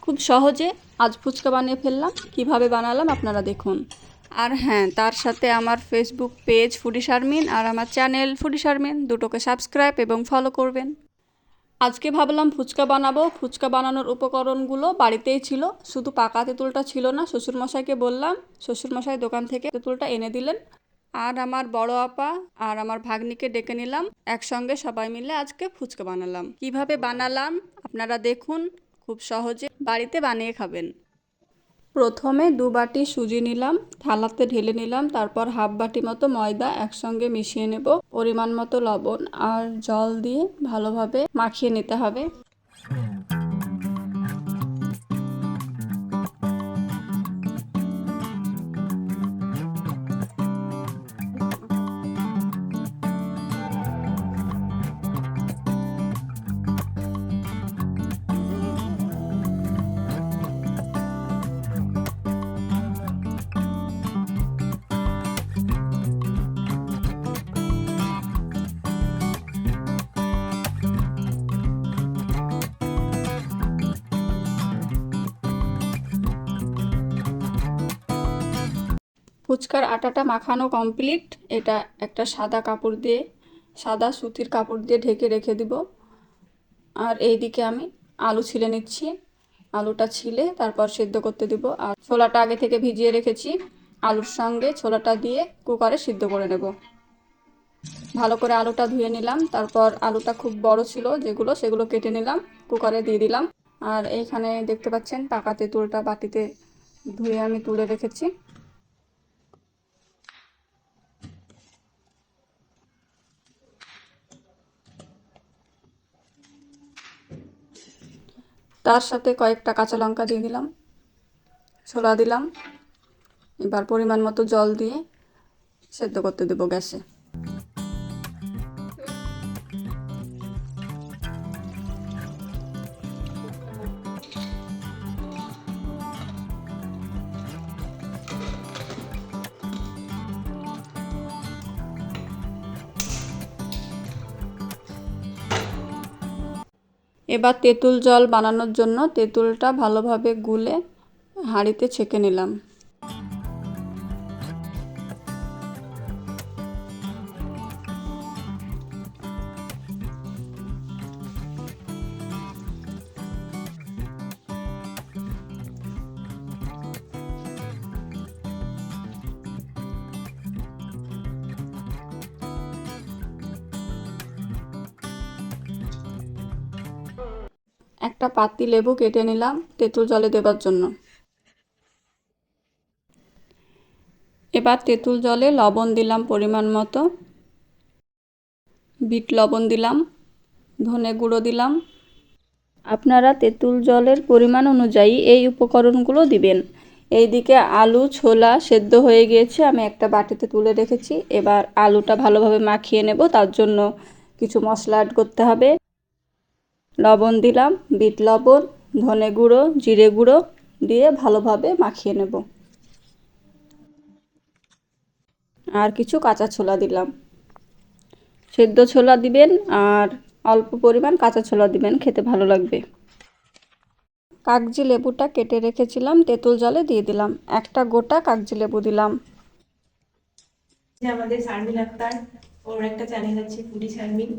খুব সহজে আজ ফুচকা বানিয়ে ফেললাম। কিভাবে বানালাম আপনারা দেখুন। আর হ্যাঁ, তার সাথে আমার ফেসবুক পেজ ফুডি শারমিন আর আমার চ্যানেল ফুডি শারমিন দুটোকে সাবস্ক্রাইব এবং ফলো করবেন। আজকে ভাবলাম ফুচকা বানাবো। ফুচকা বানানোর উপকরণগুলো বাড়িতেই ছিল, শুধু পাকা তেঁতুলটা ছিল না। শ্বশুরমশাইকে বললাম, শ্বশুরমশাই দোকান থেকে তেঁতুলটা এনে দিলেন। আর আমার বড় আপা আর আমার ভাগ্নিকে ডেকে নিলাম, একসঙ্গে সবাই মিলে আজকে ফুচকা বানালাম। কিভাবে বানালাম আপনারা দেখুন, খুব সহজে বাড়িতে বানিয়ে খাবেন। প্রথমে 2 বাটি সুজি নিলাম, থালাতে ঢেলে নিলাম। তারপর হাফ বাটি মতো ময়দা একসঙ্গে মিশিয়ে নেব। পরিমাণ মতো লবণ আর জল দিয়ে ভালোভাবে মাখিয়ে নিতে হবে। ফুচকার আটাটা মাখানো কমপ্লিট। এটা একটা সাদা কাপড় দিয়ে, সাদা সুতির কাপড় দিয়ে ঢেকে রেখে দিব। আর এইদিকে আমি আলু ছিলে নিচ্ছি। আলুটা ছিলে তারপর সিদ্ধ করতে দিব। আর ছোলাটা আগে থেকে ভিজিয়ে রেখেছি, আলুর সঙ্গে ছোলাটা দিয়ে কুকারে সিদ্ধ করে নেব। ভালো করে আলুটা ধুয়ে নিলাম। তারপর আলুটা খুব বড় ছিল যেগুলো, সেগুলো কেটে নিলাম, কুকারে দিয়ে দিলাম। আর এইখানে দেখতে পাচ্ছেন পাকা তেঁতুলটা বাটিতে ধুয়ে আমি তুলে রেখেছি। তার সাথে কয়েকটা কাঁচা লঙ্কা দিয়ে দিলাম, ছোলা দিলাম। এবার পরিমাণ মতো জল দিয়ে সেদ্ধ করতে দেবো গ্যাসে। এবার তেঁতুল জল বানানোর জন্য তেঁতুলটা ভালোভাবে গুলে হাঁড়িতে ছেঁকে নিলাম। একটা পাতি লেবু কেটে নিলাম তেঁতুল জলে দেবার জন্য। এবার তেঁতুল জলে লবণ দিলাম পরিমাণ মতো, বিট লবণ দিলাম, ধনে গুঁড়ো দিলাম। আপনারা তেঁতুল জলের পরিমাণ অনুযায়ী এই উপকরণগুলো দিবেন। এইদিকে আলু ছোলা সেদ্ধ হয়ে গিয়েছে, আমি একটা বাটিতে তুলে রেখেছি। এবার আলুটা ভালোভাবে মাখিয়ে নেব, তার জন্য কিছু মশলা অ্যাড করতে হবে। লবণ দিলাম, বিট লবণ, ধনে গুঁড়ো, জিরে গুঁড়ো দিয়ে ভালোভাবে মাখিয়ে নেব। আর কিছু কাঁচা ছোলা দিলাম। সেদ্ধ ছোলা দিবেন আর অল্প পরিমাণ কাঁচা ছোলা দিবেন, খেতে ভালো লাগবে। কাগজি লেবুটা কেটে রেখেছিলাম তেঁতুল জলে দিয়ে দিলাম, একটা গোটা কাগজি লেবু দিলাম। আমাদের শারমিন আক্তার, ওর একটা চ্যানেল আছে ফুডি শারমিন।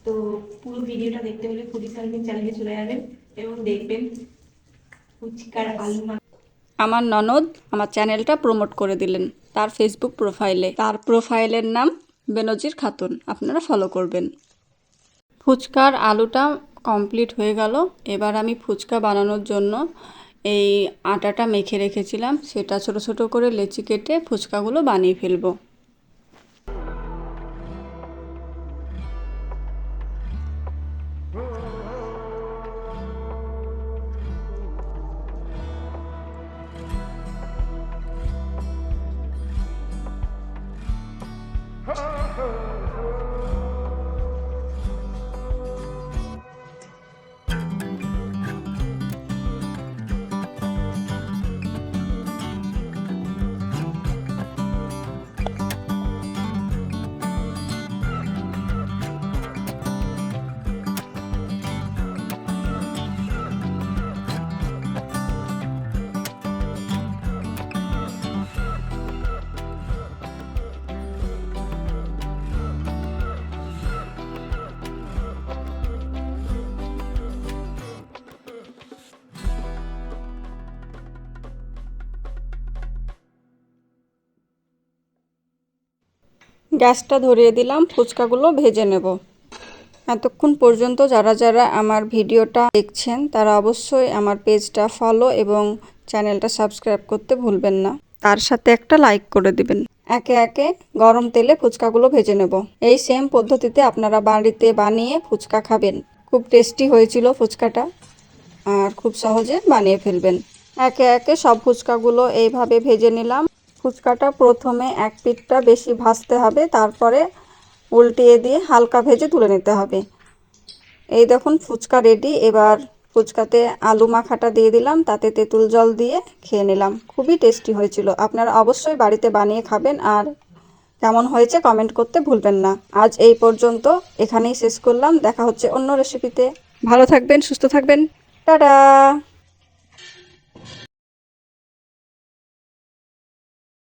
তো পুরো ভিডিওটা দেখতে হলে ফুডি শারমিন চ্যানেলে চলে যাবেন এবং দেখবেন ফুচকার আলু। আমার ননদ আমার চ্যানেলটা প্রমোট করে দিলেন তার ফেসবুক প্রোফাইলে। তার প্রোফাইলের নাম বেনজির খাতুন, আপনারা ফলো করবেন। ফুচকার আলুটা কমপ্লিট হয়ে গেল। এবার আমি ফুচকা বানানোর জন্য এই আটাটা মেখে রেখেছিলাম, সেটা ছোট ছোট করে লেচি কেটে ফুচকাগুলো বানিয়ে ফেলবো। গ্যাসটা ধরিয়ে দিলাম, ফুচকাগুলো ভেজে নেব। এতক্ষণ পর্যন্ত যারা যারা আমার ভিডিওটা দেখছেন তারা অবশ্যই আমার পেজটা ফলো এবং চ্যানেলটা সাবস্ক্রাইব করতে ভুলবেন না, তার সাথে একটা লাইক করে দিবেন। একে একে গরম তেলে ফুচকাগুলো ভেজে নেব। এই সেম পদ্ধতিতে আপনারা বাড়িতে বানিয়ে ফুচকা খাবেন। খুব টেস্টি হয়েছিল ফুচকাটা, আর খুব সহজে বানিয়ে ফেলবেন। একে একে সব ফুচকাগুলো এইভাবে ভেজে নিলাম। ফুচকাটা প্রথমে এক পিঠটা বেশি ভাজতে হবে, তারপরে উল্টিয়ে দিয়ে হালকা ভেজে তুলে নিতে হবে। এই দেখুন ফুচকা রেডি। এবার ফুচকাতে আলু মাখাটা দিয়ে দিলাম, তাতে তেঁতুল জল দিয়ে খেয়ে নিলাম। খুবই টেস্টি হয়েছিল। আপনারা অবশ্যই বাড়িতে বানিয়ে খাবেন, আর কেমন হয়েছে কমেন্ট করতে ভুলবেন না। আজ এই পর্যন্ত, এখানেই শেষ করলাম। দেখা হচ্ছে অন্য রেসিপিতে। ভালো থাকবেন, সুস্থ থাকবেন। টাটা।